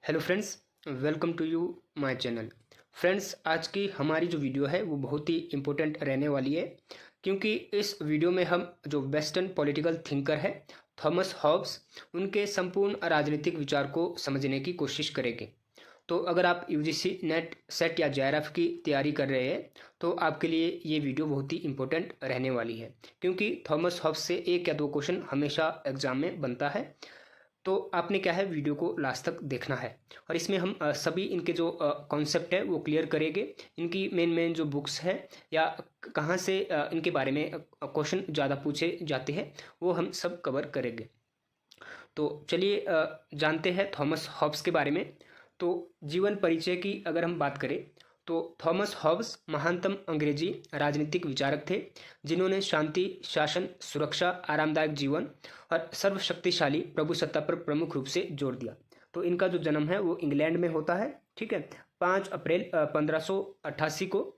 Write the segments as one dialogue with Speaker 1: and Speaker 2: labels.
Speaker 1: Hello friends, welcome to you my channel. Friends, आज की हमारी जो वीडियो है वो बहुत ही इम्पोर्टेंट रहने वाली है, क्योंकि इस वीडियो में हम जो वेस्टर्न पॉलिटिकल थिंकर है थॉमस हॉब्स, उनके संपूर्ण राजनीतिक विचार को समझने की कोशिश करेंगे। तो अगर आप यूजीसी नेट सेट या जेआरएफ की तैयारी कर रहे हैं तो आपके लिए ये वीडियो बहुत ही इम्पोर्टेंट रहने वाली है, क्योंकि थॉमस हॉब्स से एक या दो क्वेश्चन हमेशा एग्जाम में बनता है। तो आपने क्या है, वीडियो को लास्ट तक देखना है और इसमें हम सभी इनके जो कॉन्सेप्ट है वो क्लियर करेंगे। इनकी मेन जो बुक्स है या कहाँ से इनके बारे में क्वेश्चन ज़्यादा पूछे जाते हैं वो हम सब कवर करेंगे। तो चलिए जानते हैं थॉमस हॉब्स के बारे में। तो जीवन परिचय की अगर हम बात करें तो थॉमस हॉब्स महानतम अंग्रेजी राजनीतिक विचारक थे, जिन्होंने शांति, शासन, सुरक्षा, आरामदायक जीवन और सर्वशक्तिशाली प्रभुसत्ता पर प्रमुख रूप से जोर दिया। तो इनका जो जन्म है वो इंग्लैंड में होता है, ठीक है, 5 अप्रैल 1588 को।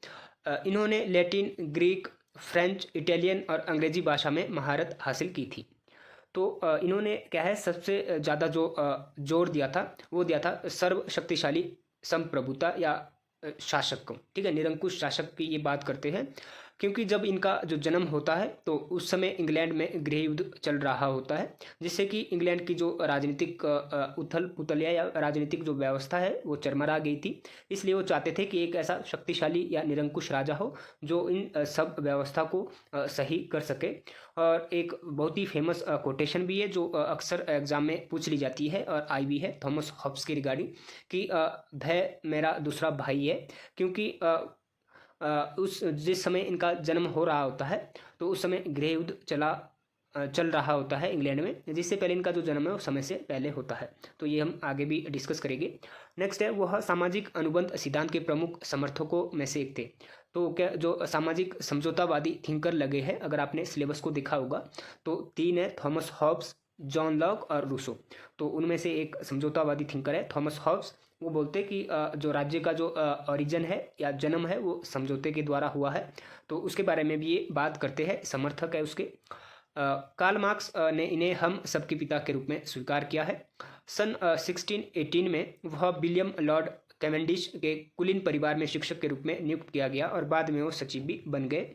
Speaker 1: इन्होंने लैटिन, ग्रीक, फ्रेंच, इटालियन और अंग्रेजी भाषा में महारत हासिल की थी। तो इन्होंने क्या है, सबसे ज़्यादा जो जोर दिया था वो दिया था सर्वशक्तिशाली संप्रभुता या शासक को, ठीक है, निरंकुश शासक की ये बात करते हैं। क्योंकि जब इनका जो जन्म होता है तो उस समय इंग्लैंड में गृह युद्ध चल रहा होता है, जिससे कि इंग्लैंड की जो राजनीतिक उथल पुथल या राजनीतिक जो व्यवस्था है वो चरमरा गई थी। इसलिए वो चाहते थे कि एक ऐसा शक्तिशाली या निरंकुश राजा हो जो इन सब व्यवस्था को सही कर सके। और एक बहुत ही फेमस कोटेशन भी है जो अक्सर एग्जाम में पूछ ली जाती है और आई भी है थॉमस हॉब्स की रिगार्डिंग, कि भय मेरा दूसरा भाई है। क्योंकि उस जिस समय इनका जन्म हो रहा होता है तो उस समय गृह युद्ध चल रहा होता है इंग्लैंड में, जिससे पहले इनका जो जन्म है वो समय से पहले होता है। तो ये हम आगे भी डिस्कस करेंगे। नेक्स्ट है, वह सामाजिक अनुबंध सिद्धांत के प्रमुख समर्थकों में से एक थे। तो क्या जो सामाजिक समझौतावादी थिंकर लगे हैं, अगर आपने सिलेबस को देखा होगा तो 3 है, थॉमस हॉब्स, जॉन लॉक और रूसो। तो उनमें से एक समझौतावादी थिंकर है थॉमस हॉब्स। वो बोलते हैं कि जो राज्य का जो ओरिजिन है या जन्म है वो समझौते के द्वारा हुआ है। तो उसके बारे में भी ये बात करते हैं, समर्थक है उसके। कार्ल मार्क्स ने इन्हें हम सबके पिता के रूप में स्वीकार किया है। सन 1618 में वह विलियम लॉर्ड कैवेंडिश के कुलीन परिवार में शिक्षक के रूप में नियुक्त किया गया और बाद में वो सचिव भी बन गए।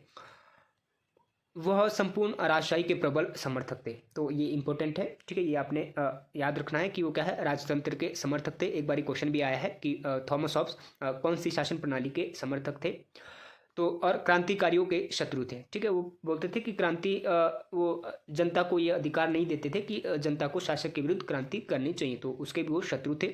Speaker 1: वह संपूर्ण राजशाही के प्रबल समर्थक थे। तो ये इंपॉर्टेंट है, ठीक है, ये आपने याद रखना है कि वो क्या है, राजतंत्र के समर्थक थे। एक बार क्वेश्चन भी आया है कि थॉमस हॉब्स कौन सी शासन प्रणाली के समर्थक थे। तो और क्रांतिकारियों के शत्रु थे, ठीक है। वो बोलते थे कि क्रांति वो जनता को ये अधिकार नहीं देते थे कि जनता को शासक के विरुद्ध क्रांति करनी चाहिए, तो उसके भी वो शत्रु थे।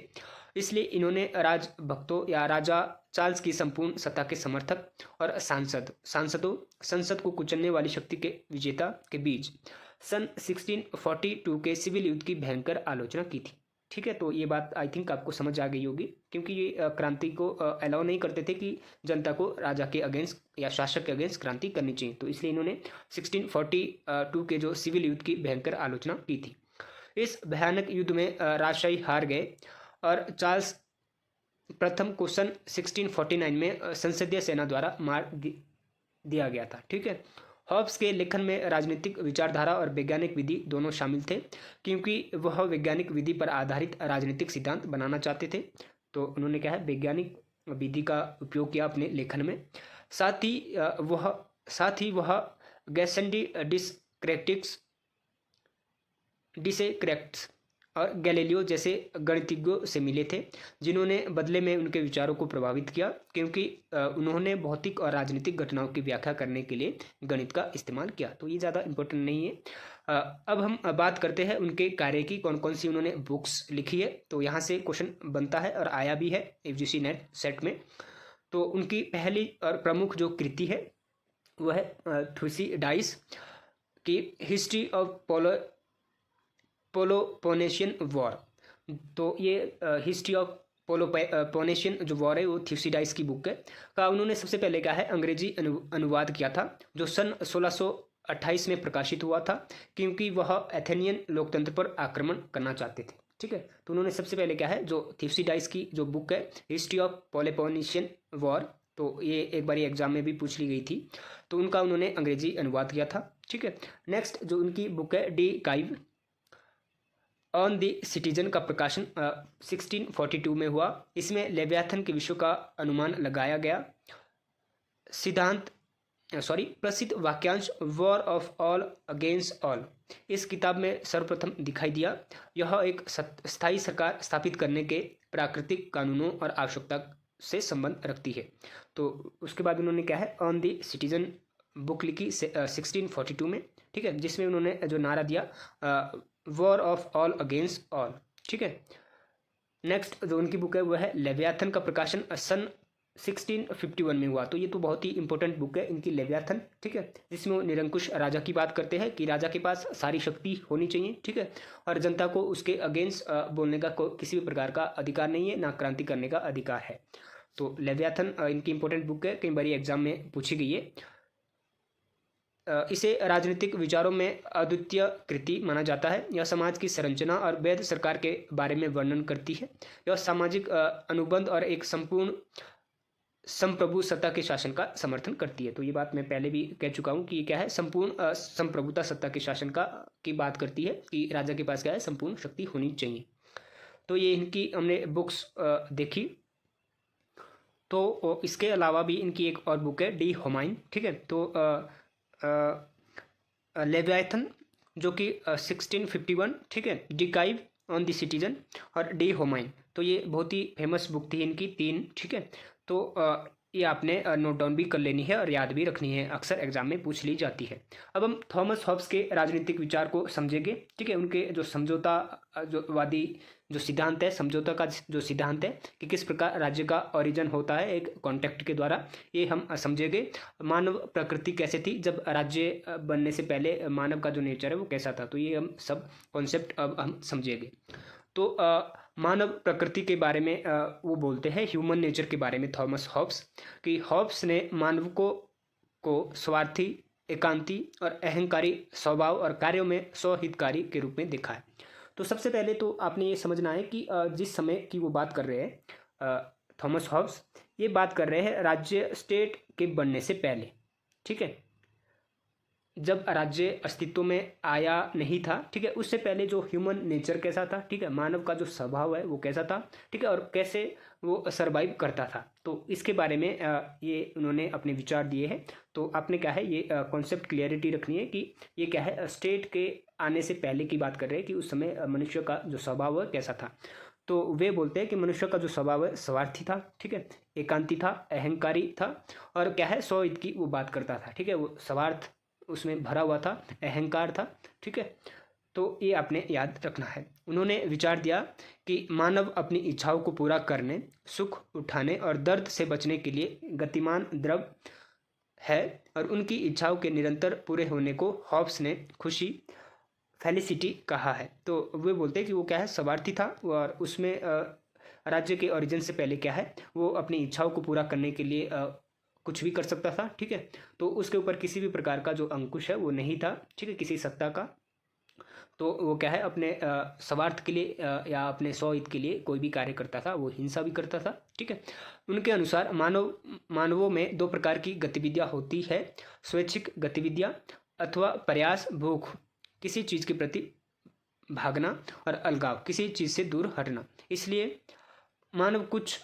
Speaker 1: इसलिए इन्होंने राजभक्तों या राजा चार्ल्स की संपूर्ण सत्ता के समर्थक और संसद को कुचलने वाली शक्ति के विजेता के बीच सन 1642 के सिविल युद्ध की भयंकर आलोचना की थी, ठीक है। तो ये बात आई थिंक आपको समझ आ गई होगी, क्योंकि ये क्रांति को अलाउ नहीं करते थे कि जनता को राजा के अगेंस्ट या शासक के अगेंस्ट क्रांति करनी चाहिए। तो इसलिए इन्होंने 1642 के जो सिविल युद्ध की भयंकर आलोचना की थी। इस भयानक युद्ध में राजशाही हार गए और चार्ल्स प्रथम को सन 1649 में संसदीय सेना द्वारा मार दिया गया था, ठीक है। हॉब्स के लेखन में राजनीतिक विचारधारा और वैज्ञानिक विधि दोनों शामिल थे, क्योंकि वह वैज्ञानिक विधि पर आधारित राजनीतिक सिद्धांत बनाना चाहते थे। तो उन्होंने क्या है, वैज्ञानिक विधि का उपयोग किया अपने लेखन में। साथ ही वह गैसेंडी डिसेक्रेक्ट्स और गैलीलियो जैसे गणितज्ञों से मिले थे, जिन्होंने बदले में उनके विचारों को प्रभावित किया, क्योंकि उन्होंने भौतिक और राजनीतिक घटनाओं की व्याख्या करने के लिए गणित का इस्तेमाल किया। तो ये ज़्यादा इम्पोर्टेंट नहीं है। अब हम बात करते हैं उनके कार्य की, कौन कौन सी उन्होंने बुक्स लिखी है। तो यहाँ से क्वेश्चन बनता है और आया भी है यूजीसी नेट सेट में। तो उनकी पहली और प्रमुख जो कृति है वह है थुसीडाइस की हिस्ट्री ऑफ पेलोपोनेशियन वॉर। तो ये हिस्ट्री ऑफ पेलोपोनेशियन जो वॉर है वो थ्यूसिडाइस की बुक है का उन्होंने सबसे पहले क्या है अंग्रेजी अनुवाद किया था, जो सन 1628 में प्रकाशित हुआ था, क्योंकि वह एथेनियन लोकतंत्र पर आक्रमण करना चाहते थे, ठीक है। तो उन्होंने सबसे पहले क्या है, जो थ्यूसिडाइस की जो बुक है हिस्ट्री ऑफ पेलोपोनेशियन वॉर, तो ये एक बार एग्जाम में भी पूछ ली गई थी, तो उनका उन्होंने अंग्रेजी अनुवाद किया था, ठीक है। नेक्स्ट जो उनकी बुक है D Kyiv on the citizen का प्रकाशन 1642 में हुआ। इसमें लेवियाथन के विषयों का अनुमान लगाया गया। प्रसिद्ध वाक्यांश war of all against all इस किताब में सर्वप्रथम दिखाई दिया। यह एक स्थायी सरकार स्थापित करने के प्राकृतिक कानूनों और आवश्यकता से संबंध रखती है। तो उसके बाद उन्होंने क्या है, ऑन द सिटीजन बुक लिखी 1642 में, ठीक है, जिसमें उन्होंने जो नारा दिया war of all against all, ठीक है। नेक्स्ट जो उनकी बुक है वो है लेवियाथन का प्रकाशन सन 1651 में हुआ। तो ये तो बहुत ही इंपॉर्टेंट बुक है इनकी लेवियाथन, ठीक है, जिसमें वो निरंकुश राजा की बात करते हैं कि राजा के पास सारी शक्ति होनी चाहिए, ठीक है, और जनता को उसके अगेंस्ट बोलने का किसी भी प्रकार का अधिकार नहीं है, ना क्रांति करने का अधिकार है। तो लेवियाथन इनकी इंपॉर्टेंट बुक है, कई बार एग्जाम में पूछी गई है। इसे राजनीतिक विचारों में अद्वितीय कृति माना जाता है। यह समाज की संरचना और वैध सरकार के बारे में वर्णन करती है। यह सामाजिक अनुबंध और एक संपूर्ण संप्रभु सत्ता के शासन का समर्थन करती है। तो ये बात मैं पहले भी कह चुका हूँ कि ये क्या है, संपूर्ण संप्रभुता सत्ता के शासन की बात करती है कि राजा के पास क्या है, संपूर्ण शक्ति होनी चाहिए। तो ये इनकी हमने बुक्स देखी। तो इसके अलावा भी इनकी एक और बुक है डी होमाइन, ठीक है। तो लेवियाथन जो कि 1651, ठीक है, डिकाइव ऑन द सिटीजन और डी होमाइन, तो ये बहुत ही फेमस बुक थी इनकी 3, ठीक है। तो ये आपने नोट डाउन भी कर लेनी है और याद भी रखनी है, अक्सर एग्जाम में पूछ ली जाती है। अब हम थॉमस हॉब्स के राजनीतिक विचार को समझेंगे, ठीक है। उनके जो समझौता जो वादी जो सिद्धांत है, समझौता का जो सिद्धांत है कि किस प्रकार राज्य का ओरिजिन होता है एक कॉन्टेक्ट के द्वारा, ये हम समझेंगे। मानव प्रकृति कैसे थी जब राज्य बनने से पहले, मानव का जो नेचर है वो कैसा था, तो ये हम सब कॉन्सेप्ट अब हम समझेंगे। तो मानव प्रकृति के बारे में वो बोलते हैं ह्यूमन नेचर के बारे में थॉमस हॉब्स, कि हॉब्स ने मानव को स्वार्थी, एकांती और अहंकारी स्वभाव और कार्यों में स्वहितकारी के रूप में देखा है। तो सबसे पहले तो आपने ये समझना है कि जिस समय की वो बात कर रहे हैं थॉमस हॉब्स, ये बात कर रहे हैं राज्य स्टेट के बनने से पहले, ठीक है, जब राज्य अस्तित्व में आया नहीं था, ठीक है, उससे पहले जो ह्यूमन नेचर कैसा था, ठीक है, मानव का जो स्वभाव है वो कैसा था, ठीक है, और कैसे वो सरवाइव करता था। तो इसके बारे में ये उन्होंने अपने विचार दिए हैं। तो आपने क्या है, ये कॉन्सेप्ट क्लियरिटी रखनी है कि ये क्या है, स्टेट के आने से पहले की बात कर रहे हैं कि उस समय मनुष्य का जो स्वभाव है कैसा था। तो वे बोलते हैं कि मनुष्य का जो स्वभाव है स्वार्थी था, ठीक है, एकांती था, अहंकारी था, और क्या है, स्वहित की वो बात करता था, ठीक है, वो स्वार्थ उसमें भरा हुआ था, अहंकार था, ठीक है। तो ये आपने याद रखना है। उन्होंने विचार दिया कि मानव अपनी इच्छाओं को पूरा करने, सुख उठाने और दर्द से बचने के लिए गतिमान द्रव है, और उनकी इच्छाओं के निरंतर पूरे होने को हॉब्स ने खुशी, फेलिसिटी कहा है। तो वे बोलते हैं कि वो क्या है, स्वार्थी था, और उसमें राज्य के ओरिजिन से पहले क्या है, वो अपनी इच्छाओं को पूरा करने के लिए कुछ भी कर सकता था, ठीक है। तो उसके ऊपर किसी भी प्रकार का जो अंकुश है वो नहीं था, ठीक है, किसी सत्ता का। तो वो क्या है, अपने स्वार्थ के लिए या अपने स्वहित के लिए कोई भी कार्य करता था, वो हिंसा भी करता था, ठीक है। उनके अनुसार मानवों में 2 प्रकार की गतिविधियां होती है, स्वैच्छिक गतिविधियां अथवा प्रयास, भूख किसी चीज़ के प्रति भागना, और अलगाव किसी चीज़ से दूर हटना। इसलिए मानव कुछ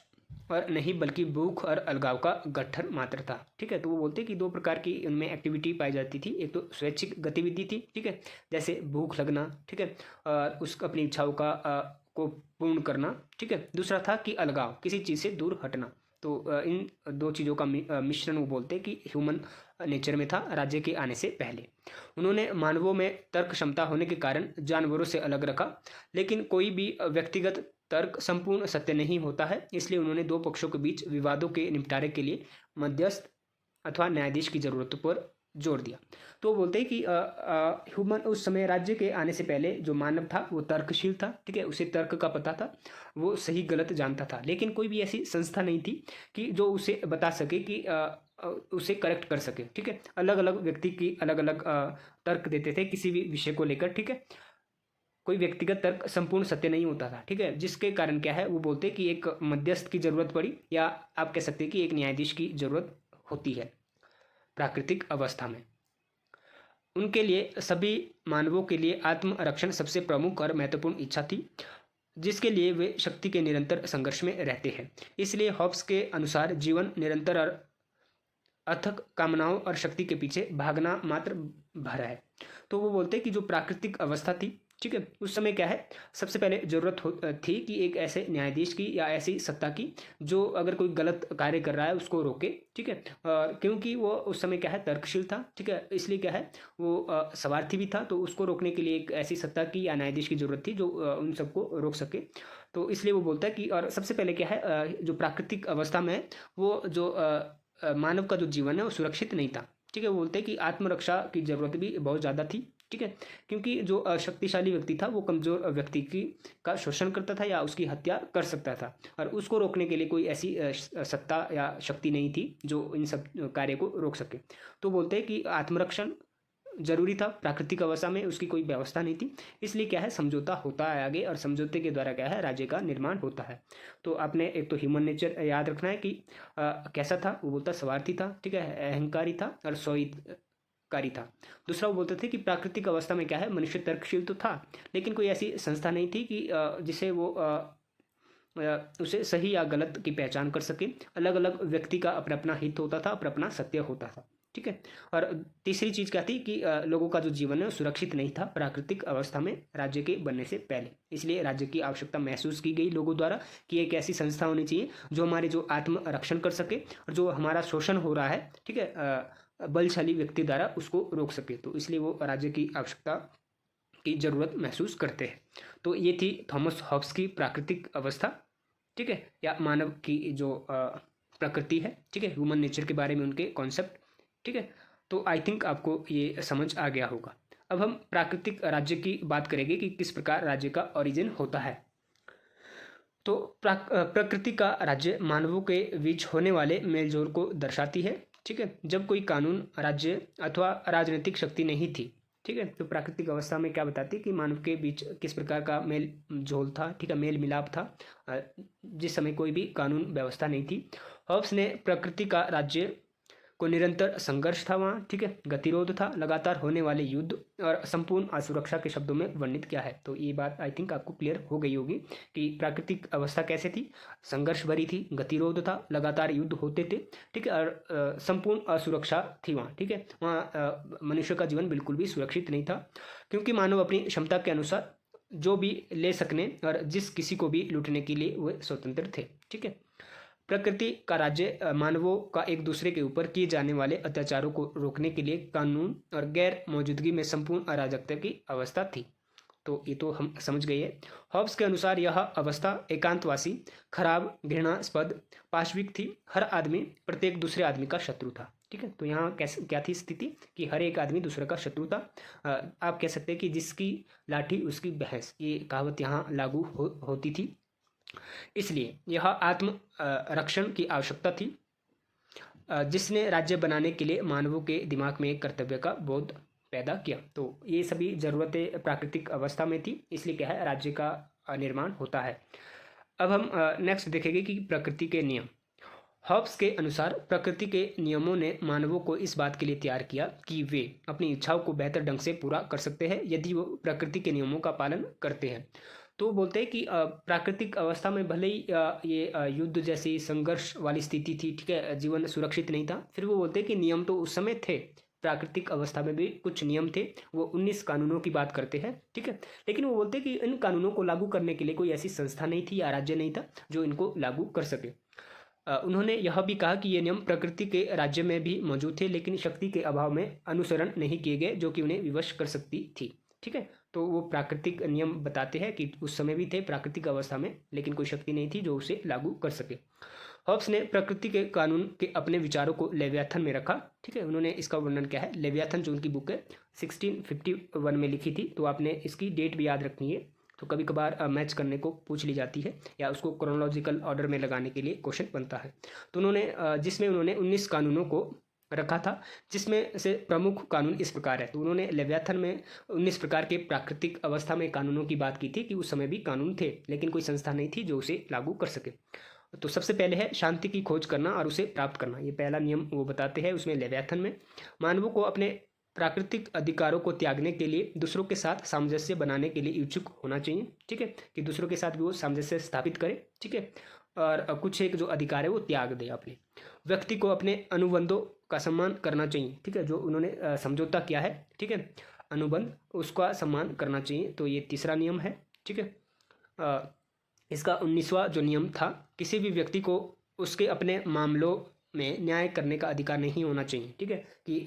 Speaker 1: और नहीं बल्कि भूख और अलगाव का गट्ठर मात्र था, ठीक है। तो वो बोलते हैं कि 2 प्रकार की उनमें एक्टिविटी पाई जाती थी। एक तो स्वैच्छिक गतिविधि थी, ठीक है, जैसे भूख लगना, ठीक है, और उस अपनी इच्छाओं को पूर्ण करना, ठीक है। दूसरा था कि अलगाव, किसी चीज़ से दूर हटना। तो इन 2 चीज़ों का मिश्रण वो बोलते हैं कि ह्यूमन नेचर में था राज्य के आने से पहले। उन्होंने मानवों में तर्क क्षमता होने के कारण जानवरों से अलग रखा, लेकिन कोई भी व्यक्तिगत तर्क संपूर्ण सत्य नहीं होता है। इसलिए उन्होंने 2 पक्षों के बीच विवादों के निपटारे के लिए मध्यस्थ अथवा न्यायाधीश की जरूरत पर जोर दिया। तो बोलते हैं कि ह्यूमन उस समय राज्य के आने से पहले जो मानव था वो तर्कशील था, ठीक है, उसे तर्क का पता था, वो सही गलत जानता था, लेकिन कोई भी ऐसी संस्था नहीं थी कि जो उसे बता सके कि उसे करेक्ट कर सके, ठीक है। अलग अलग व्यक्ति की अलग अलग तर्क देते थे किसी भी विषय को लेकर, ठीक है। कोई व्यक्तिगत तर्क संपूर्ण सत्य नहीं होता था, ठीक है, जिसके कारण क्या है, वो बोलते हैं कि एक मध्यस्थ की जरूरत पड़ी, या आप कह सकते हैं कि एक न्यायाधीश की जरूरत होती है प्राकृतिक अवस्था में। उनके लिए सभी मानवों के लिए आत्मरक्षण सबसे प्रमुख और महत्वपूर्ण इच्छा थी, जिसके लिए वे शक्ति के निरंतर संघर्ष में रहते हैं। इसलिए हॉब्स के अनुसार जीवन निरंतर और अथक कामनाओं और शक्ति के पीछे भागना मात्र भर है। तो वो बोलते हैं कि जो प्राकृतिक अवस्था थी, ठीक है, उस समय क्या है, सबसे पहले जरूरत थी कि एक ऐसे न्यायाधीश की या ऐसी सत्ता की जो अगर कोई गलत कार्य कर रहा है उसको रोके, ठीक है। और क्योंकि वो उस समय क्या है, तर्कशील था, ठीक है, इसलिए क्या है, वो स्वार्थी भी था, तो उसको रोकने के लिए एक ऐसी सत्ता की या न्यायाधीश की जरूरत थी जो उन सबको रोक सके। तो इसलिए वो बोलता है कि और सबसे पहले क्या है, जो प्राकृतिक अवस्था में है, वो जो मानव का जो जीवन है वो सुरक्षित नहीं था, ठीक है। वो बोलते हैं कि आत्मरक्षा की जरूरत भी बहुत ज़्यादा थी, ठीक है, क्योंकि जो शक्तिशाली व्यक्ति था वो कमजोर व्यक्ति की का शोषण करता था या उसकी हत्या कर सकता था, और उसको रोकने के लिए कोई ऐसी सत्ता या शक्ति नहीं थी जो इन सब कार्य को रोक सके। तो बोलते हैं कि आत्मरक्षण जरूरी था, प्राकृतिक अवस्था में उसकी कोई व्यवस्था नहीं थी, इसलिए क्या है, समझौता होता है आगे, और समझौते के द्वारा क्या है, राज्य का निर्माण होता है। तो आपने एक तो ह्यूमन नेचर याद रखना है कि कैसा था, वो बोलता स्वार्थी था, ठीक है, अहंकारी था और कारी था। दूसरा वो बोलते थे कि प्राकृतिक अवस्था में क्या है, मनुष्य तर्कशील तो था, लेकिन कोई ऐसी संस्था नहीं थी कि जिसे वो उसे सही या गलत की पहचान कर सके। अलग अलग व्यक्ति का अपना अपना हित होता था, अपना अपना सत्य होता था, ठीक है। और तीसरी चीज क्या थी कि लोगों का जो जीवन है सुरक्षित नहीं था प्राकृतिक अवस्था में राज्य के बनने से पहले, इसलिए राज्य की आवश्यकता महसूस की गई लोगों द्वारा कि एक ऐसी संस्था होनी चाहिए जो हमारे जो आत्मरक्षण कर सके और जो हमारा शोषण हो रहा है, ठीक है, बलशाली व्यक्ति द्वारा उसको रोक सके। तो इसलिए वो राज्य की आवश्यकता की जरूरत महसूस करते हैं। तो ये थी थॉमस हॉब्स की प्राकृतिक अवस्था, ठीक है, या मानव की जो प्रकृति है, ठीक है, ह्यूमन नेचर के बारे में उनके कॉन्सेप्ट, ठीक है। तो आई थिंक आपको ये समझ आ गया होगा। अब हम प्राकृतिक राज्य की बात करेंगे कि किस प्रकार राज्य का ओरिजिन होता है। तो प्रकृति का राज्य मानवों के बीच होने वाले मेलजोल को दर्शाती है, ठीक है। जब कोई कानून, राज्य अथवा राजनीतिक शक्ति नहीं थी, ठीक है, तो प्राकृतिक अवस्था में क्या बताती है कि मानव के बीच किस प्रकार का मेल जोल था, ठीक है, मेल मिलाप था, जिस समय कोई भी कानून व्यवस्था नहीं थी। हॉब्स ने प्रकृति का राज्य को निरंतर संघर्ष था वहाँ, ठीक है, गतिरोध था, लगातार होने वाले युद्ध और संपूर्ण असुरक्षा के शब्दों में वर्णित किया है। तो ये बात आई थिंक आपको क्लियर हो गई होगी कि प्राकृतिक अवस्था कैसे थी, संघर्ष भरी थी, गतिरोध था, लगातार युद्ध होते थे, ठीक है, और संपूर्ण असुरक्षा थी वहाँ, ठीक है। वहाँ मनुष्य का जीवन बिल्कुल भी सुरक्षित नहीं था, क्योंकि मानव अपनी क्षमता के अनुसार जो भी ले सकने और जिस किसी को भी लूटने के लिए वे स्वतंत्र थे, ठीक है। प्रकृति का राज्य मानवों का एक दूसरे के ऊपर किए जाने वाले अत्याचारों को रोकने के लिए कानून और गैर मौजूदगी में संपूर्ण अराजकता की अवस्था थी। तो ये तो हम समझ गए हैं। हॉब्स के अनुसार यह अवस्था एकांतवासी, खराब, घृणास्पद, पाशविक थी। हर आदमी प्रत्येक दूसरे आदमी का शत्रु था, ठीक है। तो यहाँ कैसे क्या थी स्थिति कि हर एक आदमी दूसरे का शत्रु था। आप कह सकते हैं कि जिसकी लाठी उसकी भैंस, ये कहावत यहाँ लागू होती थी। इसलिए यह आत्म रक्षण की आवश्यकता थी, जिसने राज्य बनाने के लिए मानवों के दिमाग में एक कर्तव्य का बोध पैदा किया। तो ये सभी जरूरतें प्राकृतिक अवस्था में थी, इसलिए क्या है, राज्य का निर्माण होता है। अब हम नेक्स्ट देखेंगे कि प्रकृति के नियम। हॉब्स के अनुसार प्रकृति के नियमों ने मानवों को इस बात के लिए तैयार किया कि वे अपनी इच्छाओं को बेहतर ढंग से पूरा कर सकते हैं यदि वो प्रकृति के नियमों का पालन करते हैं। तो बोलते हैं कि प्राकृतिक अवस्था में भले ही ये युद्ध जैसी संघर्ष वाली स्थिति थी, ठीक है, जीवन सुरक्षित नहीं था, फिर वो बोलते हैं कि नियम तो उस समय थे, प्राकृतिक अवस्था में भी कुछ नियम थे। वो 19 कानूनों की बात करते हैं, ठीक है, लेकिन वो बोलते हैं कि इन कानूनों को लागू करने के लिए कोई ऐसी संस्था नहीं थी या राज्य नहीं था जो इनको लागू कर सके। उन्होंने यह भी कहा कि ये नियम प्रकृति के राज्य में भी मौजूद थे, लेकिन शक्ति के अभाव में अनुसरण नहीं किए गए जो कि उन्हें विवश कर सकती थी, ठीक है। तो वो प्राकृतिक नियम बताते हैं कि उस समय भी थे प्राकृतिक अवस्था में, लेकिन कोई शक्ति नहीं थी जो उसे लागू कर सके। हॉब्स ने प्रकृति के कानून के अपने विचारों को लेवियाथन में रखा, ठीक है। उन्होंने इसका वर्णन क्या है, लेवियाथन जो उनकी बुक है 1651 में लिखी थी, तो आपने इसकी डेट भी याद रखनी है। तो कभी कभार मैच करने को पूछ ली जाती है या उसको क्रोनोलॉजिकल ऑर्डर में लगाने के लिए क्वेश्चन बनता है। तो उन्होंने जिसमें उन्होंने 19 कानूनों को रखा था, जिसमें से प्रमुख कानून इस प्रकार है। तो उन्होंने लेवियाथन में 19 प्रकार के प्राकृतिक अवस्था में कानूनों की बात की थी कि उस समय भी कानून थे, लेकिन कोई संस्था नहीं थी जो उसे लागू कर सके। तो सबसे पहले है शांति की खोज करना और उसे प्राप्त करना, ये पहला नियम वो बताते हैं उसमें लेवियाथन में। मानवों को अपने प्राकृतिक अधिकारों को त्यागने के लिए दूसरों के साथ सामंजस्य बनाने के लिए इच्छुक होना चाहिए, ठीक है, कि दूसरों के साथ भी वो सामंजस्य स्थापित करे, ठीक है, और कुछ एक जो अधिकार है वो त्याग दे अपने। व्यक्ति को अपने अनुबंधों का सम्मान करना चाहिए, ठीक है, जो उन्होंने समझौता किया है, ठीक है, अनुबंध, उसका सम्मान करना चाहिए। तो ये तीसरा नियम है, ठीक है। इसका 19वां जो नियम था, किसी भी व्यक्ति को उसके अपने मामलों में न्याय करने का अधिकार नहीं होना चाहिए, ठीक है, कि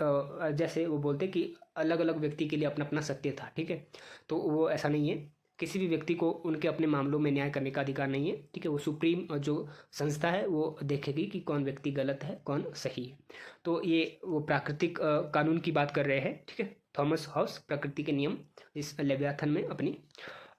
Speaker 1: जैसे वो बोलते कि अलग अलग व्यक्ति के लिए अपना अपना सत्य था, ठीक है, तो वो ऐसा नहीं है। किसी भी व्यक्ति को उनके अपने मामलों में न्याय करने का अधिकार नहीं है, ठीक है। वो सुप्रीम जो संस्था है वो देखेगी कि कौन व्यक्ति गलत है कौन सही है। तो ये वो प्राकृतिक कानून की बात कर रहे हैं, ठीक है, थॉमस हॉब्स, प्रकृति के नियम, इस लेवियाथन में अपनी।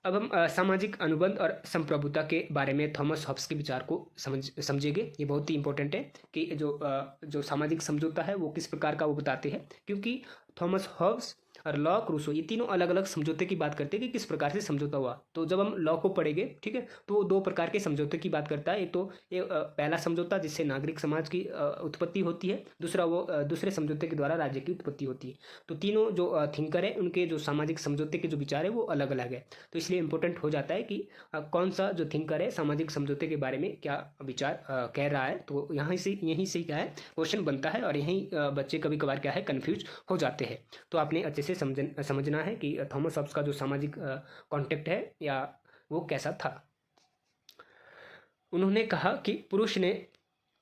Speaker 1: अब हम सामाजिक अनुबंध और संप्रभुता के बारे में थॉमस हॉब्स के विचार को समझेंगे। ये बहुत ही इंपॉर्टेंट है कि जो सामाजिक समझौता है वो किस प्रकार का वो बताते हैं, क्योंकि थॉमस हॉब्स और लॉक, रूसो, ये तीनों अलग अलग समझौते की बात करते हैं कि किस प्रकार से समझौता हुआ। तो जब हम लॉ को पढ़ेंगे, ठीक है, तो वो दो प्रकार के समझौते की बात करता है। एक तो ये पहला समझौता जिससे नागरिक समाज की उत्पत्ति होती है, दूसरा वो दूसरे समझौते के द्वारा राज्य की उत्पत्ति होती है। तो तीनों जो थिंकर है उनके जो सामाजिक समझौते के जो विचार है वो अलग अलग है। तो इसलिए इंपॉर्टेंट हो जाता है कि कौन सा जो थिंकर है सामाजिक समझौते के बारे में क्या विचार कह रहा है। तो यहीं से क्या है क्वेश्चन बनता है, और यहीं बच्चे कभी कभार क्या है कन्फ्यूज हो जाते हैं। तो आपने अच्छे से समझना है कि थॉमस हॉब्स का जो सामाजिक कॉन्टेक्ट है या वो कैसा था। उन्होंने कहा कि पुरुष ने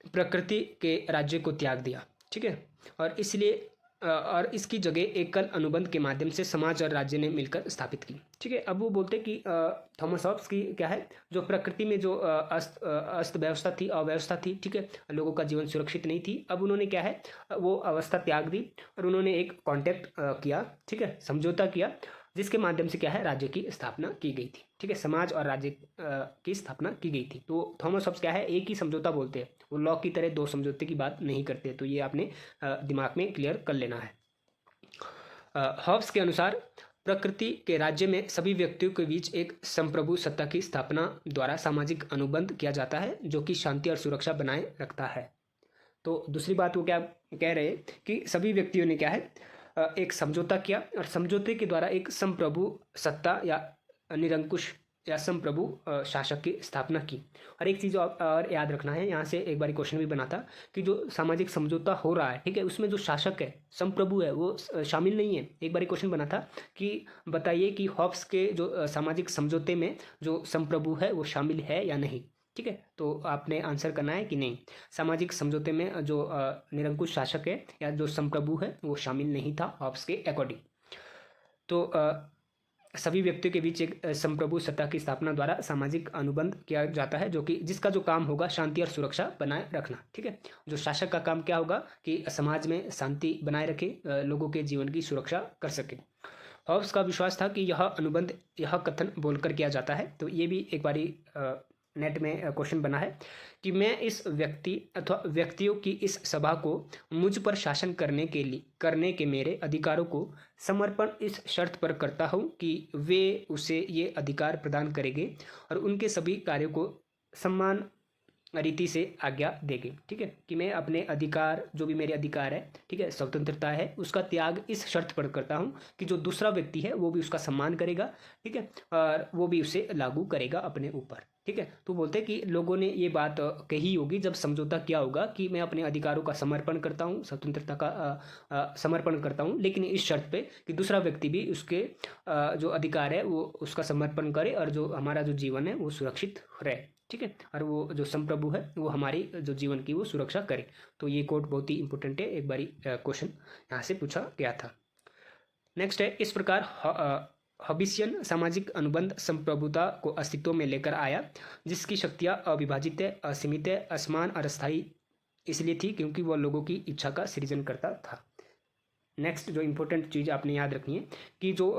Speaker 1: प्रकृति के राज्य को त्याग दिया, ठीक है, और इसलिए और इसकी जगह एकल अनुबंध के माध्यम से समाज और राज्य ने मिलकर स्थापित की, ठीक है। अब वो बोलते कि थॉमस हॉब्स की क्या है, जो प्रकृति में जो अस्त व्यवस्था थी, अव्यवस्था थी, ठीक है, लोगों का जीवन सुरक्षित नहीं थी। अब उन्होंने क्या है वो अवस्था त्याग दी और उन्होंने एक कॉन्टेक्ट किया, ठीक है, समझौता किया, जिसके माध्यम से क्या है राज्य की स्थापना की गई थी, ठीक है, समाज और राज्य की स्थापना की गई थी। तो थॉमस हॉब्स क्या है एक ही समझौता बोलते हैं, वो लॉ की तरह दो समझौते की बात नहीं करते। तो ये आपने दिमाग में क्लियर कर लेना है। हॉब्स के अनुसार प्रकृति के राज्य में सभी व्यक्तियों के बीच एक संप्रभु सत्ता की स्थापना द्वारा सामाजिक अनुबंध किया जाता है जो कि शांति और सुरक्षा बनाए रखता है। तो दूसरी बात वो क्या कह रहे हैं कि सभी व्यक्तियों ने क्या है एक समझौता किया और समझौते के द्वारा एक संप्रभु सत्ता या निरंकुश या संप्रभु शासक की स्थापना की। और एक चीज़ और याद रखना है, यहाँ से एक बार क्वेश्चन भी बना था कि जो सामाजिक समझौता हो रहा है, ठीक है, उसमें जो शासक है संप्रभु है वो शामिल नहीं है। एक बार क्वेश्चन बना था कि बताइए कि हॉब्स के जो सामाजिक समझौते में जो संप्रभु है वो शामिल है या नहीं, ठीक है। तो आपने आंसर करना है कि नहीं, सामाजिक समझौते में जो निरंकुश शासक है या जो संप्रभु है वो शामिल नहीं था हॉब्स के अकॉर्डिंग। तो सभी व्यक्तियों के बीच एक संप्रभु सत्ता की स्थापना द्वारा सामाजिक अनुबंध किया जाता है जो कि जिसका जो काम होगा शांति और सुरक्षा बनाए रखना, ठीक है। जो शासक का काम क्या होगा कि समाज में शांति बनाए रखे, लोगों के जीवन की सुरक्षा कर सके। हॉब्स का विश्वास था कि यह अनुबंध यह कथन बोलकर किया जाता है। तो ये भी एक बारी नेट में क्वेश्चन बना है कि मैं इस व्यक्ति अथवा व्यक्तियों की इस सभा को मुझ पर शासन करने के मेरे अधिकारों को समर्पण इस शर्त पर करता हूँ कि वे उसे ये अधिकार प्रदान करेंगे और उनके सभी कार्यों को सम्मान रीति से आज्ञा देंगे, ठीक है, कि मैं अपने अधिकार जो भी मेरे अधिकार है, ठीक है, स्वतंत्रता है, उसका त्याग इस शर्त पर करता हूँ कि जो दूसरा व्यक्ति है वो भी उसका सम्मान करेगा, ठीक है, और वो भी उसे लागू करेगा अपने ऊपर, ठीक है। तो बोलते हैं कि लोगों ने ये बात कही होगी जब समझौता किया होगा कि मैं अपने अधिकारों का समर्पण करता हूँ, स्वतंत्रता का समर्पण करता हूँ, लेकिन इस शर्त पे कि दूसरा व्यक्ति भी उसके जो अधिकार है वो उसका समर्पण करे और जो हमारा जो जीवन है वो सुरक्षित रहे, ठीक है, और वो जो संप्रभु है वो हमारी जो जीवन की वो सुरक्षा करे। तो ये कोट बहुत ही इंपॉर्टेंट है, एक बारी क्वेश्चन यहाँ से पूछा गया था। नेक्स्ट है, इस प्रकार हॉबिसियन सामाजिक अनुबंध संप्रभुता को अस्तित्व में लेकर आया जिसकी शक्तियाँ अविभाजित है, असीमित है, असमान और अस्थायी इसलिए थी क्योंकि वह लोगों की इच्छा का सृजन करता था। नेक्स्ट जो इम्पोर्टेंट चीज़ आपने याद रखनी है कि जो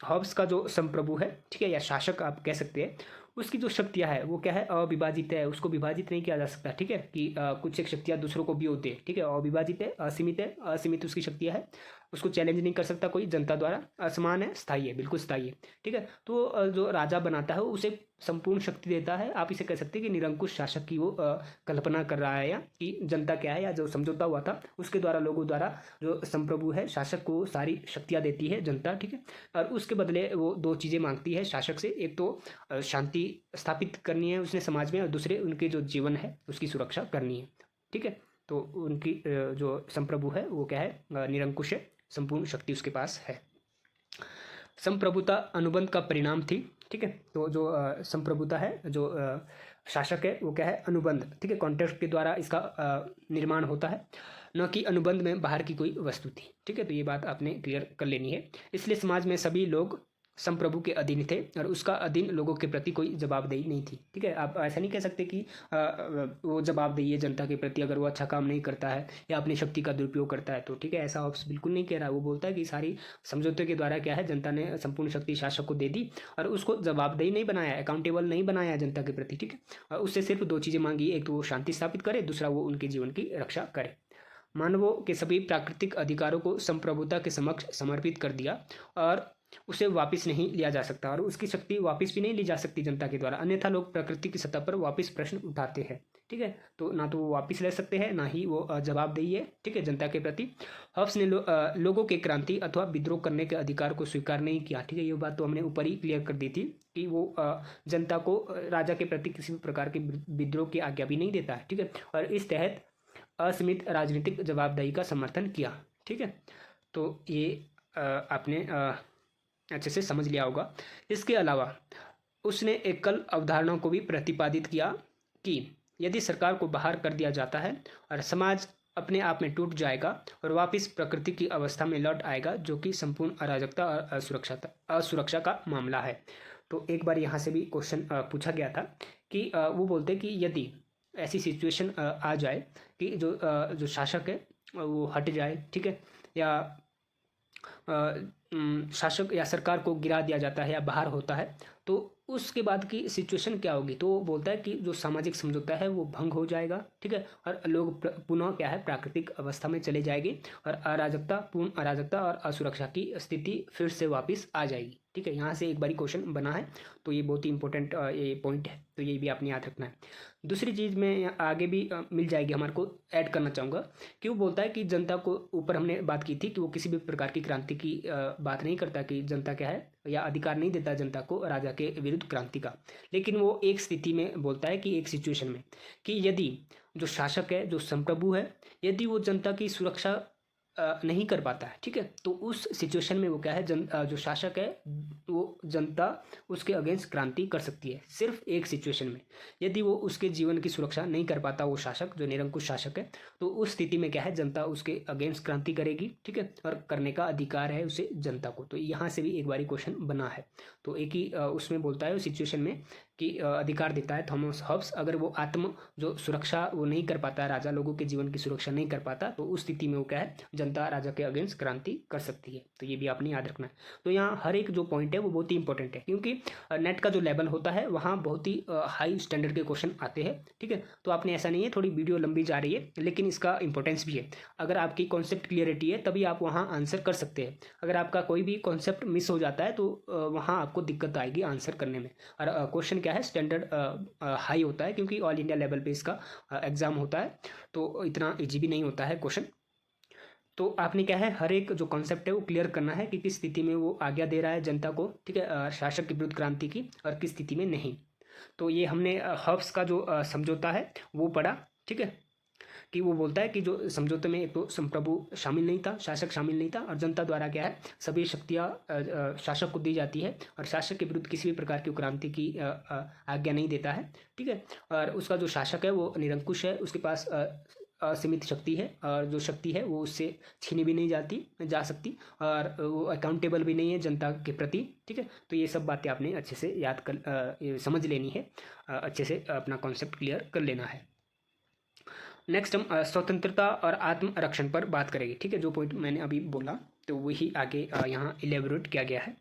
Speaker 1: हॉब्स का जो संप्रभु है, ठीक है, या शासक आप कह सकते हैं, उसकी जो शक्तियाँ है वो क्या है अविभाजित है, उसको विभाजित नहीं किया जा सकता, ठीक है, कि कुछ एक शक्तियाँ दूसरों को भी होती है, ठीक है, अविभाजित है, असीमित है, असीमित उसकी शक्तियाँ है, उसको चैलेंज नहीं कर सकता कोई जनता द्वारा, असमान है, स्थायी है, बिल्कुल स्थायी है। ठीक है, तो जो राजा बनाता है उसे संपूर्ण शक्ति देता है। आप इसे कह सकते हैं कि निरंकुश शासक की वो कल्पना कर रहा है, या कि जनता क्या है, या जो समझौता हुआ था उसके द्वारा, लोगों द्वारा जो संप्रभु है शासक को सारी शक्तियाँ देती है जनता। ठीक है, और उसके बदले वो दो चीज़ें मांगती है शासक से, एक तो शांति स्थापित करनी है उसने समाज में, और दूसरे उनके जो जीवन है उसकी सुरक्षा करनी है। ठीक है, तो उनकी जो संप्रभु है वो क्या है, निरंकुश है, संपूर्ण शक्ति उसके पास है। संप्रभुता अनुबंध का परिणाम थी। ठीक है, तो जो संप्रभुता है, जो शासक है वो क्या है, अनुबंध। ठीक है, कॉन्ट्रैक्ट के द्वारा इसका निर्माण होता है, न कि अनुबंध में बाहर की कोई वस्तु थी। ठीक है, तो ये बात आपने क्लियर कर लेनी है। इसलिए समाज में सभी लोग संप्रभु के अधीन थे और उसका अधीन लोगों के प्रति कोई जवाबदेही नहीं थी। ठीक है, आप ऐसा नहीं कह सकते कि वो जवाबदेही है जनता के प्रति अगर वो अच्छा काम नहीं करता है या अपनी शक्ति का दुरुपयोग करता है तो। ठीक है, ऐसा ऑप्स बिल्कुल नहीं कह रहा। वो बोलता है कि सारी समझौते के द्वारा क्या है, जनता ने संपूर्ण शक्ति शासक को दे दी और उसको जवाबदेही नहीं बनाया, अकाउंटेबल नहीं बनाया जनता के प्रति। ठीक है, और उससे सिर्फ दो चीज़ें मांगी, एक तो वो शांति स्थापित करे, दूसरा वो उनके जीवन की रक्षा करे। मानवों के सभी प्राकृतिक अधिकारों को संप्रभुता के समक्ष समर्पित कर दिया और उसे वापस नहीं लिया जा सकता, और उसकी शक्ति वापस भी नहीं ली जा सकती जनता के द्वारा, अन्यथा लोग प्रकृति की सतह पर वापस प्रश्न उठाते हैं। ठीक है, तो ना तो वो वापस ले सकते हैं, ना ही वो जवाबदेही है। ठीक है, जनता के प्रति। हब्स ने लोगों के क्रांति अथवा विद्रोह करने के अधिकार को स्वीकार नहीं किया। ठीक है, ये बात तो हमने ऊपर ही क्लियर कर दी थी कि वो जनता को राजा के प्रति किसी भी प्रकार के विद्रोह की आज्ञा भी नहीं देता है। ठीक है, और इस तहत असीमित राजनीतिक जवाबदेही का समर्थन किया। ठीक है, तो ये आपने अच्छे से समझ लिया होगा। इसके अलावा उसने एकल अवधारणा को भी प्रतिपादित किया कि यदि सरकार को बाहर कर दिया जाता है और समाज अपने आप में टूट जाएगा और वापस प्रकृति की अवस्था में लौट आएगा, जो कि संपूर्ण अराजकता और असुरक्षा का मामला है। तो एक बार यहाँ से भी क्वेश्चन पूछा गया था कि वो बोलते कि यदि ऐसी सिचुएशन आ जाए कि जो शासक है वो हट जाए, ठीक है, या शासक या सरकार को गिरा दिया जाता है या बाहर होता है, तो उसके बाद की सिचुएशन क्या होगी। तो वो बोलता है कि जो सामाजिक समझौता है वो भंग हो जाएगा। ठीक है, और लोग पुनः क्या है, प्राकृतिक अवस्था में चले जाएंगे और पूर्ण अराजकता और असुरक्षा की स्थिति फिर से वापस आ जाएगी। ठीक है, यहाँ से एक बारी क्वेश्चन बना है, तो ये बहुत ही इंपॉर्टेंट ये पॉइंट है, तो ये भी आपने याद रखना है। दूसरी चीज़ में आगे भी मिल जाएगी हमारे को, ऐड करना चाहूँगा कि वो बोलता है कि जनता को, ऊपर हमने बात की थी कि वो किसी भी प्रकार की क्रांति की बात नहीं करता कि जनता क्या है, या अधिकार नहीं देता जनता को राजा के विरुद्ध क्रांति का। लेकिन वो एक स्थिति में बोलता है कि एक सिचुएशन में, कि यदि जो शासक है, जो संप्रभु है, यदि वो जनता की सुरक्षा नहीं कर पाता है, ठीक है, तो उस सिचुएशन में वो क्या है, जो शासक है वो जनता उसके अगेंस्ट क्रांति कर सकती है, सिर्फ एक सिचुएशन में। यदि वो उसके जीवन की सुरक्षा नहीं कर पाता, वो शासक जो निरंकुश शासक है, तो उस स्थिति में क्या है, जनता उसके अगेंस्ट क्रांति करेगी। ठीक है, और करने का अधिकार है उसे जनता को। तो यहाँ से भी एक बारी क्वेश्चन बना है, तो एक ही उसमें बोलता है उस सिचुएशन में कि अधिकार देता है थॉमस हॉब्स, अगर वो आत्म जो सुरक्षा वो नहीं कर पाता है, राजा लोगों के जीवन की सुरक्षा नहीं कर पाता, तो उस स्थिति में वो क्या है, जनता राजा के अगेंस्ट क्रांति कर सकती है। तो ये भी आपने याद रखना है। तो यहाँ हर एक जो पॉइंट है वो बहुत ही इंपॉर्टेंट है, क्योंकि नेट का जो लेवल होता है वहाँ बहुत ही हाई स्टैंडर्ड के क्वेश्चन आते हैं। ठीक है, तो आपने ऐसा नहीं है, थोड़ी वीडियो लंबी जा रही है, लेकिन इसका इंपॉर्टेंस भी है। अगर आपकी कॉन्सेप्ट क्लियरिटी है तभी आप वहाँ आंसर कर सकते हैं। अगर आपका कोई भी कॉन्सेप्ट मिस हो जाता है तो वहाँ आपको दिक्कत आएगी आंसर करने में। और क्वेश्चन क्या है, स्टैंडर्ड हाई होता है, क्योंकि ऑल इंडिया लेवल पे इसका एग्ज़ाम होता है, तो इतना ईजी भी नहीं होता है क्वेश्चन। तो आपने क्या है, हर एक जो कॉन्सेप्ट है वो क्लियर करना है कि किस स्थिति में वो आज्ञा दे रहा है जनता को, ठीक है, शासक के विरुद्ध क्रांति की, और किस स्थिति में नहीं। तो ये हमने हब्स का जो समझौता है वो पढ़ा। ठीक है, कि वो बोलता है कि जो समझौते में एक तो संप्रभु शामिल नहीं था, शासक शामिल नहीं था, और जनता द्वारा क्या है, सभी शक्तियाँ शासक को दी जाती है, और शासक के विरुद्ध किसी भी प्रकार की क्रांति की आज्ञा नहीं देता है। ठीक है, और उसका जो शासक है वो निरंकुश है, उसके पास असीमित शक्ति है, और जो शक्ति है वो उससे छीनी भी नहीं जा सकती, और वो अकाउंटेबल भी नहीं है जनता के प्रति। ठीक है, तो ये सब बातें आपने अच्छे से याद कर समझ लेनी है, अच्छे से अपना कॉन्सेप्ट क्लियर कर लेना है। नेक्स्ट हम स्वतंत्रता और आत्मरक्षण पर बात करेंगे। ठीक है, जो पॉइंट मैंने अभी बोला तो वही आगे यहाँ इलेबोरेट किया गया है।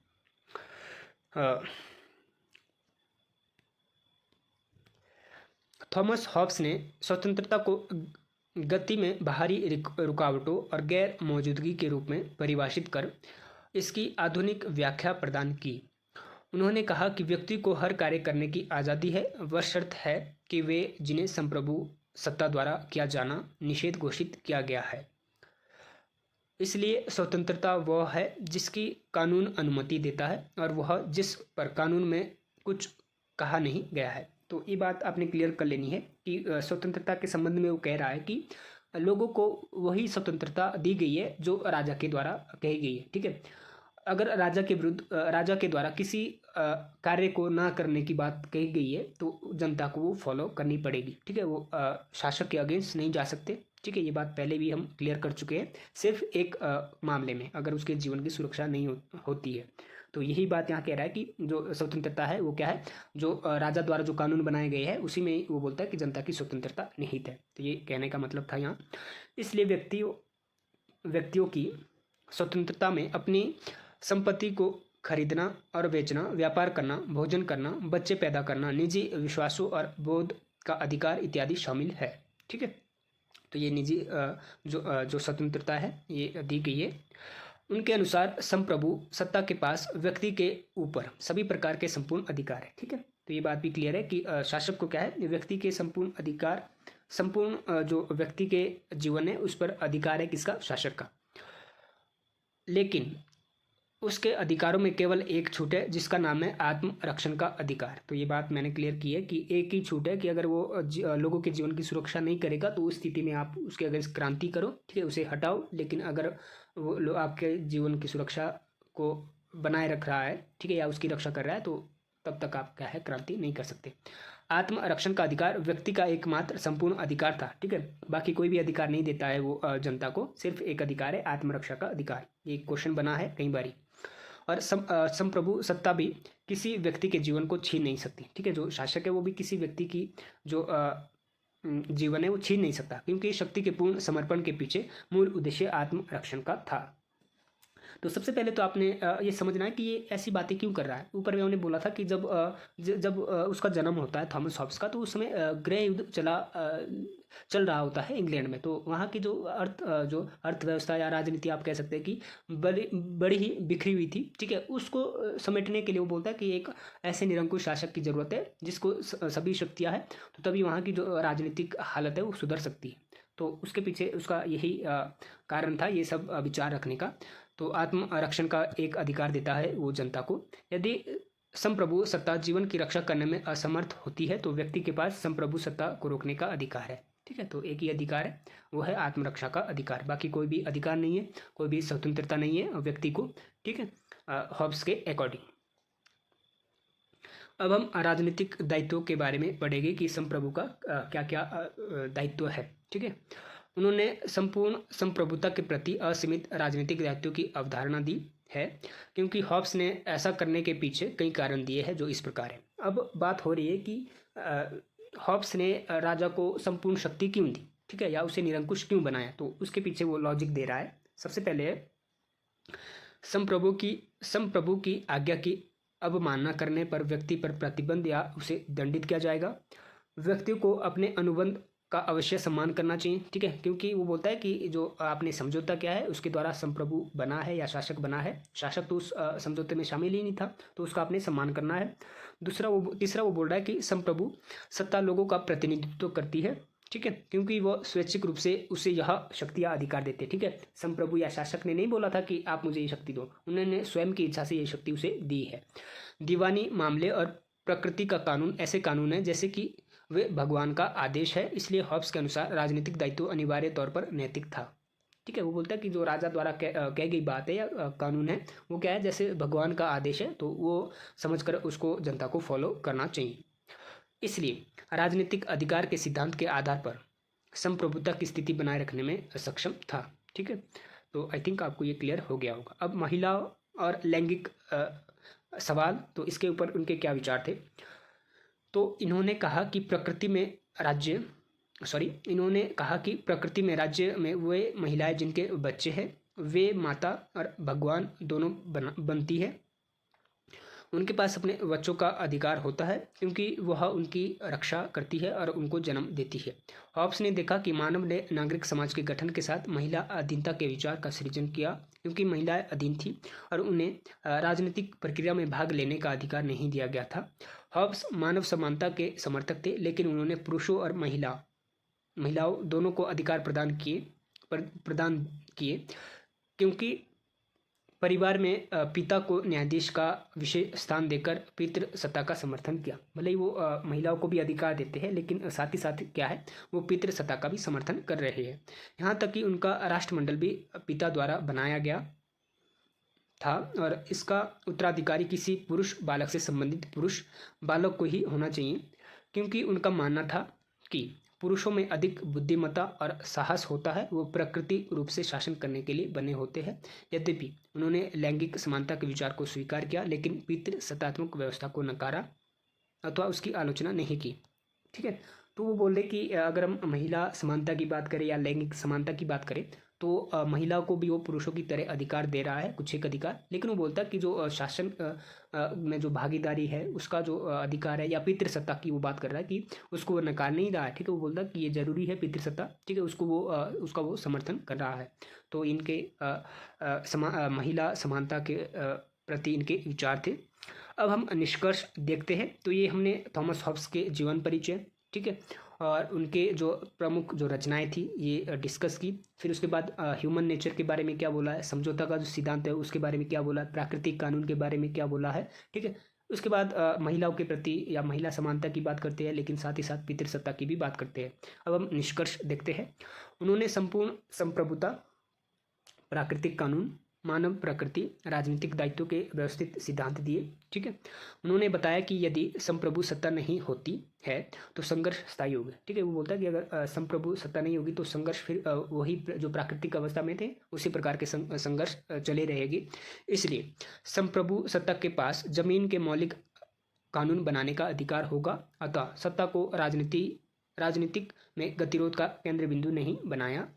Speaker 1: थॉमस हॉब्स ने स्वतंत्रता को गति में बाहरी रुकावटों और गैर मौजूदगी के रूप में परिभाषित कर इसकी आधुनिक व्याख्या प्रदान की। उन्होंने कहा कि व्यक्ति को हर कार्य करने की आज़ादी है, बशर्त है कि वे जिन्हें संप्रभु सत्ता द्वारा किया जाना निषेध घोषित किया गया है। इसलिए स्वतंत्रता वह है जिसकी कानून अनुमति देता है और वह जिस पर कानून में कुछ कहा नहीं गया है। तो ये बात आपने क्लियर कर लेनी है कि स्वतंत्रता के संबंध में वो कह रहा है कि लोगों को वही स्वतंत्रता दी गई है जो राजा के द्वारा कही गई है। ठीक है, अगर राजा के विरुद्ध राजा के द्वारा किसी कार्य को ना करने की बात कही गई है तो जनता को वो फॉलो करनी पड़ेगी। ठीक है, वो शासक के अगेंस्ट नहीं जा सकते। ठीक है, ये बात पहले भी हम क्लियर कर चुके हैं। सिर्फ एक मामले में अगर उसके जीवन की सुरक्षा नहीं होती है तो यही बात यहाँ कह रहा है कि जो स्वतंत्रता है वो क्या है, जो राजा द्वारा जो कानून बनाए गए हैं उसी में वो बोलता है कि जनता की स्वतंत्रता निहित है। तो ये कहने का मतलब था यहाँ। इसलिए व्यक्तियों की स्वतंत्रता में अपनी संपत्ति को खरीदना और बेचना, व्यापार करना, भोजन करना, बच्चे पैदा करना, निजी विश्वासों और बोध का अधिकार इत्यादि शामिल है। ठीक है, तो ये निजी जो स्वतंत्रता है ये दी गई है। उनके अनुसार संप्रभु सत्ता के पास व्यक्ति के ऊपर सभी प्रकार के संपूर्ण अधिकार है। ठीक है, तो ये बात भी क्लियर है कि शासक को क्या है, व्यक्ति के संपूर्ण अधिकार, संपूर्ण जो व्यक्ति के जीवन है उस पर अधिकार है किसका, शासक का। लेकिन उसके अधिकारों में केवल एक छूट है जिसका नाम है आत्मरक्षण का अधिकार। तो ये बात मैंने क्लियर की है कि एक ही छूट है कि अगर वो लोगों के जीवन की सुरक्षा नहीं करेगा तो उस स्थिति में आप उसके अगेंस्ट क्रांति करो। ठीक है, उसे हटाओ। लेकिन अगर वो आपके जीवन की सुरक्षा को बनाए रख रहा है, ठीक है, या उसकी रक्षा कर रहा है, तो तब तक आप क्या है, क्रांति नहीं कर सकते। आत्मरक्षण का अधिकार व्यक्ति का एकमात्र संपूर्ण अधिकार था। ठीक है, बाकी कोई भी अधिकार नहीं देता है वो जनता को, सिर्फ एक अधिकार है, आत्मरक्षा का अधिकार। ये क्वेश्चन बना है कई बारी। और संप्रभु सत्ता भी किसी व्यक्ति के जीवन को छीन नहीं सकती। ठीक है, जो शासक है वो भी किसी व्यक्ति की जो जीवन है वो छीन नहीं सकता, क्योंकि शक्ति के पूर्ण समर्पण के पीछे मूल उद्देश्य आत्मरक्षण का था। तो सबसे पहले तो आपने ये समझना है कि ये ऐसी बातें क्यों कर रहा है। ऊपर में हमने बोला था कि जब उसका जन्म होता है थॉमस हॉब्स का, तो उस समय गृह युद्ध चल रहा होता है इंग्लैंड में। तो वहाँ की जो अर्थव्यवस्था या राजनीति आप कह सकते हैं कि बड़ी ही बिखरी हुई थी। ठीक है, उसको समेटने के लिए वो बोलता है कि एक ऐसे निरंकुश शासक की ज़रूरत है जिसको सभी शक्तियाँ हैं, तो तभी वहाँ की जो राजनीतिक हालत है वो सुधर सकती है। तो उसके पीछे उसका यही कारण था, ये सब विचार रखने का। तो आत्मरक्षण का एक अधिकार देता है वो जनता को। यदि संप्रभु सत्ता जीवन की रक्षा करने में असमर्थ होती है तो व्यक्ति के पास संप्रभु सत्ता को रोकने का अधिकार है। ठीक है, तो एक ही अधिकार है, वो है आत्मरक्षा का अधिकार। बाकी कोई भी अधिकार नहीं है, कोई भी स्वतंत्रता नहीं है व्यक्ति को। ठीक है, हॉब्स के अकॉर्डिंग। अब हम राजनीतिक दायित्वों के बारे में पढ़ेंगे कि संप्रभु का क्या क्या दायित्व है। ठीक है, उन्होंने संपूर्ण संप्रभुता के प्रति असीमित राजनीतिक दायित्व की अवधारणा दी है, क्योंकि हॉब्स ने ऐसा करने के पीछे कई कारण दिए हैं जो इस प्रकार है। अब बात हो रही है कि हॉब्स ने राजा को संपूर्ण शक्ति क्यों दी, ठीक है, या उसे निरंकुश क्यों बनाया। तो उसके पीछे वो लॉजिक दे रहा है। सबसे पहले संप्रभु की आज्ञा की अवमानना करने पर व्यक्ति पर प्रतिबंध या उसे दंडित किया जाएगा। व्यक्ति को अपने अनुबंध का अवश्य सम्मान करना चाहिए। ठीक है, क्योंकि वो बोलता है कि जो आपने समझौता क्या है उसके द्वारा संप्रभु बना है या शासक बना है, शासक तो उस समझौते में शामिल ही नहीं था, तो उसका आपने सम्मान करना है। तीसरा वो बोल रहा है कि संप्रभु सत्ता लोगों का प्रतिनिधित्व करती है। ठीक है, क्योंकि वह स्वैच्छिक रूप से उसे यह शक्ति या अधिकार देते। ठीक है, संप्रभु या शासक ने नहीं बोला था कि आप मुझे ये शक्ति दो, उन्होंने स्वयं की इच्छा से ये शक्ति उसे दी है। दीवानी मामले और प्रकृति का कानून ऐसे कानून है जैसे कि वे भगवान का आदेश है। इसलिए हॉब्स के अनुसार राजनीतिक दायित्व अनिवार्य तौर पर नैतिक था। ठीक है, वो बोलता है कि जो राजा द्वारा कह गई बात है या कानून है वो क्या है, जैसे भगवान का आदेश है, तो वो समझकर उसको जनता को फॉलो करना चाहिए। इसलिए राजनीतिक अधिकार के सिद्धांत के आधार पर संप्रभुता की स्थिति बनाए रखने में सक्षम था। ठीक है, तो आई थिंक आपको ये क्लियर हो गया होगा। अब महिला और लैंगिक सवाल, तो इसके ऊपर उनके क्या विचार थे। तो इन्होंने कहा कि प्रकृति में राज्य में वे महिलाएं जिनके बच्चे हैं वे माता और भगवान दोनों बनती है। उनके पास अपने बच्चों का अधिकार होता है क्योंकि वह उनकी रक्षा करती है और उनको जन्म देती है। हॉब्स ने देखा कि मानव ने नागरिक समाज के गठन के साथ महिला अधीनता के विचार का सृजन किया क्योंकि महिलाएं अधीन थी और उन्हें राजनीतिक प्रक्रिया में भाग लेने का अधिकार नहीं दिया गया था। हॉब्स मानव समानता के समर्थक थे, लेकिन उन्होंने पुरुषों और महिलाओं दोनों को अधिकार प्रदान किए क्योंकि परिवार में पिता को न्यायाधीश का विशेष स्थान देकर पितृसत्ता का समर्थन किया। भले ही वो महिलाओं को भी अधिकार देते हैं, लेकिन साथ ही साथ क्या है, वो पितृसत्ता का भी समर्थन कर रहे हैं। यहाँ तक कि उनका राष्ट्रमंडल भी पिता द्वारा बनाया गया था और इसका उत्तराधिकारी किसी पुरुष बालक से संबंधित पुरुष बालक को ही होना चाहिए क्योंकि उनका मानना था कि पुरुषों में अधिक बुद्धिमत्ता और साहस होता है, वो प्रकृति रूप से शासन करने के लिए बने होते हैं। यद्यपि उन्होंने लैंगिक समानता के विचार को स्वीकार किया, लेकिन पितृसत्तात्मक व्यवस्था को नकारा अथवा उसकी आलोचना नहीं की। ठीक है, तो वो बोल रहे कि अगर हम महिला समानता की बात करें या लैंगिक समानता की बात करें तो महिलाओं को भी वो पुरुषों की तरह अधिकार दे रहा है, कुछ एक अधिकार, लेकिन वो बोलता है कि जो शासन में जो भागीदारी है उसका जो अधिकार है या पितृसत्ता की वो बात कर रहा है कि उसको वो नकार नहीं रहा है। ठीक है, वो बोलता है कि ये जरूरी है पितृसत्ता, ठीक है, उसका वो समर्थन कर रहा है। तो इनके महिला समानता के प्रति इनके विचार थे। अब हम निष्कर्ष देखते हैं। तो ये हमने थॉमस हॉब्स के जीवन परिचय, ठीक है, और उनके जो प्रमुख जो रचनाएं थी ये डिस्कस की। फिर उसके बाद ह्यूमन नेचर के बारे में क्या बोला है, समझौता का जो सिद्धांत है उसके बारे में क्या बोला है, प्राकृतिक कानून के बारे में क्या बोला है। ठीक है, उसके बाद महिलाओं के प्रति या महिला समानता की बात करते हैं, लेकिन साथ ही साथ पितृसत्ता की भी बात करते हैं। अब हम निष्कर्ष देखते हैं। उन्होंने संपूर्ण संप्रभुता, प्राकृतिक कानून, मानव प्रकृति, राजनीतिक दायित्व के व्यवस्थित सिद्धांत दिए। ठीक है, उन्होंने बताया कि यदि संप्रभु सत्ता नहीं होती है तो संघर्ष स्थायी होगा। ठीक है, वो बोलता है कि अगर संप्रभु सत्ता नहीं होगी तो संघर्ष फिर वही जो प्राकृतिक अवस्था में थे उसी प्रकार के संघर्ष चले रहेगी। इसलिए संप्रभु सत्ता के पास जमीन के मौलिक कानून बनाने का अधिकार होगा, अतः सत्ता को राजनीतिक में गतिरोध का केंद्र बिंदु नहीं बनाया।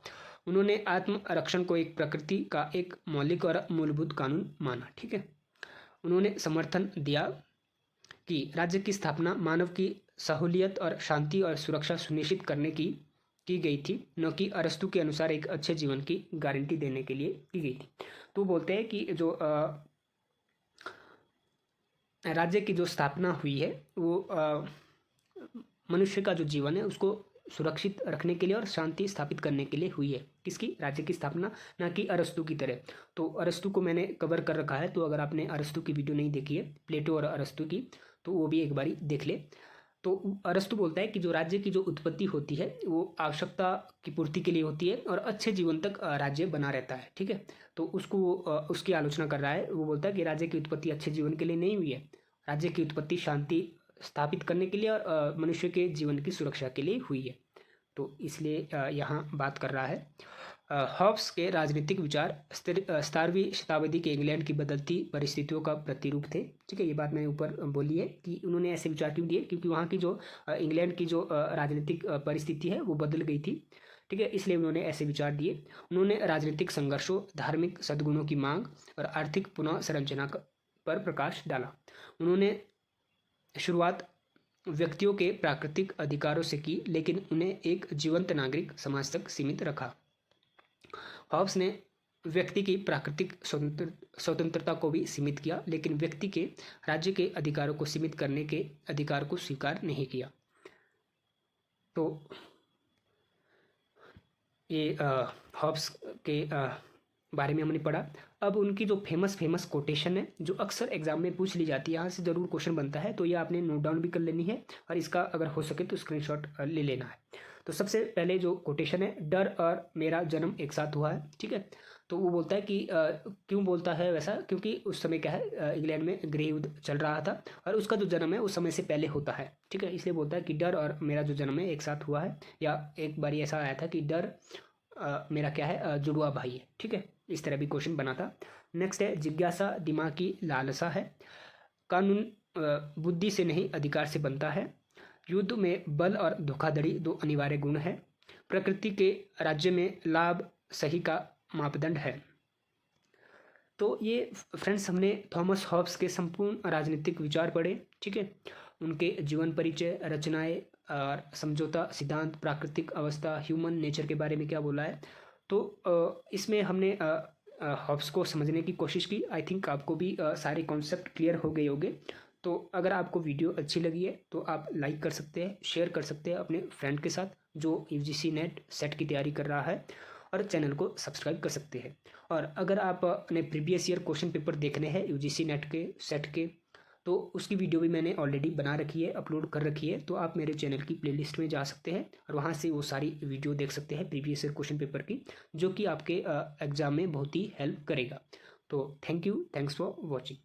Speaker 1: उन्होंने आत्मरक्षण को एक प्रकृति का एक मौलिक और मूलभूत कानून माना। ठीक है, उन्होंने समर्थन दिया कि राज्य की स्थापना मानव की सहूलियत और शांति और सुरक्षा सुनिश्चित करने की गई थी, न कि अरस्तु के अनुसार एक अच्छे जीवन की गारंटी देने के लिए की गई थी। तो बोलते हैं कि जो राज्य की जो स्थापना हुई है वो मनुष्य का जो जीवन है उसको सुरक्षित रखने के लिए और शांति स्थापित करने के लिए हुई है। किसकी? राज्य की स्थापना, ना कि अरस्तु की तरह। तो अरस्तु को मैंने कवर कर रखा है, तो अगर आपने अरस्तु की वीडियो नहीं देखी है, प्लेटो और अरस्तु की, तो वो भी एक बारी देख ले। तो अरस्तु बोलता है कि जो राज्य की जो उत्पत्ति होती है वो आवश्यकता की पूर्ति के लिए होती है और अच्छे जीवन तक राज्य बना रहता है। ठीक है, तो उसकी आलोचना कर रहा है। वो बोलता है कि राज्य की उत्पत्ति अच्छे जीवन के लिए नहीं हुई है, राज्य की उत्पत्ति शांति स्थापित करने के लिए और मनुष्य के जीवन की सुरक्षा के लिए हुई है। तो इसलिए यहाँ बात कर रहा है। हॉब्स के राजनीतिक विचार 17वीं शताब्दी के इंग्लैंड की बदलती परिस्थितियों का प्रतिरूप थे। ठीक है, ये बात मैंने ऊपर बोली है कि उन्होंने ऐसे विचार क्यों दिए, क्योंकि वहाँ की जो इंग्लैंड की जो राजनीतिक परिस्थिति है वो बदल गई थी। ठीक है, इसलिए उन्होंने ऐसे विचार दिए। उन्होंने राजनीतिक संघर्षों, धार्मिक सद्गुणों की मांग और आर्थिक पुनः संरचना पर प्रकाश डाला। उन्होंने शुरुआत व्यक्तियों के प्राकृतिक अधिकारों से की, लेकिन उन्हें एक जीवंत नागरिक समाज तक सीमित रखा। हॉब्स ने व्यक्ति की प्राकृतिक स्वतंत्रता को भी सीमित किया, लेकिन व्यक्ति के राज्य के अधिकारों को सीमित करने के अधिकार को स्वीकार नहीं किया। तो ये हॉब्स के बारे में हमने पढ़ा। अब उनकी जो फेमस कोटेशन है जो अक्सर एग्जाम में पूछ ली जाती है, यहाँ से ज़रूर क्वेश्चन बनता है, तो ये आपने नोट डाउन भी कर लेनी है और इसका अगर हो सके तो स्क्रीनशॉट ले लेना है। तो सबसे पहले जो कोटेशन है, डर और मेरा जन्म एक साथ हुआ है। ठीक है, तो वो बोलता है कि क्यों बोलता है वैसा, क्योंकि उस समय क्या है, इंग्लैंड में गृह युद्ध चल रहा था और उसका जो जन्म है उस समय से पहले होता है। ठीक है, इसलिए बोलता है कि डर और मेरा जो जन्म है एक साथ हुआ है, या एक बार ऐसा आया था कि डर मेरा क्या है, जुड़वा भाई है। ठीक है, इस तरह भी क्वेश्चन बना था। नेक्स्ट है जिज्ञासा दिमाग की लालसा है। कानून बुद्धि से नहीं अधिकार से बनता है। युद्ध में बल और धोखाधड़ी दो अनिवार्य गुण है। प्रकृति के राज्य में लाभ सही का मापदंड है। तो ये फ्रेंड्स हमने थॉमस हॉब्स के संपूर्ण राजनीतिक विचार पढ़े, ठीक है। उनके जीवन परिचय, रचनाएं और समझौता सिद्धांत, प्राकृतिक अवस्था, ह्यूमन नेचर के बारे में क्या बोला है। तो इसमें हमने हॉब्स को समझने की कोशिश की। आई थिंक आपको भी सारे कॉन्सेप्ट क्लियर हो गए होंगे। तो अगर आपको वीडियो अच्छी लगी है तो आप लाइक कर सकते हैं, शेयर कर सकते हैं अपने फ्रेंड के साथ जो यूजीसी नेट सेट की तैयारी कर रहा है, और चैनल को सब्सक्राइब कर सकते हैं। और अगर आप अपने प्रीवियस ईयर क्वेश्चन पेपर देखने हैं यूजीसी नेट के सेट के, तो उसकी वीडियो भी मैंने ऑलरेडी बना रखी है, अपलोड कर रखी है। तो आप मेरे चैनल की प्लेलिस्ट में जा सकते हैं और वहाँ से वो सारी वीडियो देख सकते हैं प्रीवियस ईयर क्वेश्चन पेपर की, जो कि आपके एग्ज़ाम में बहुत ही हेल्प करेगा। तो thank you, thanks for watching.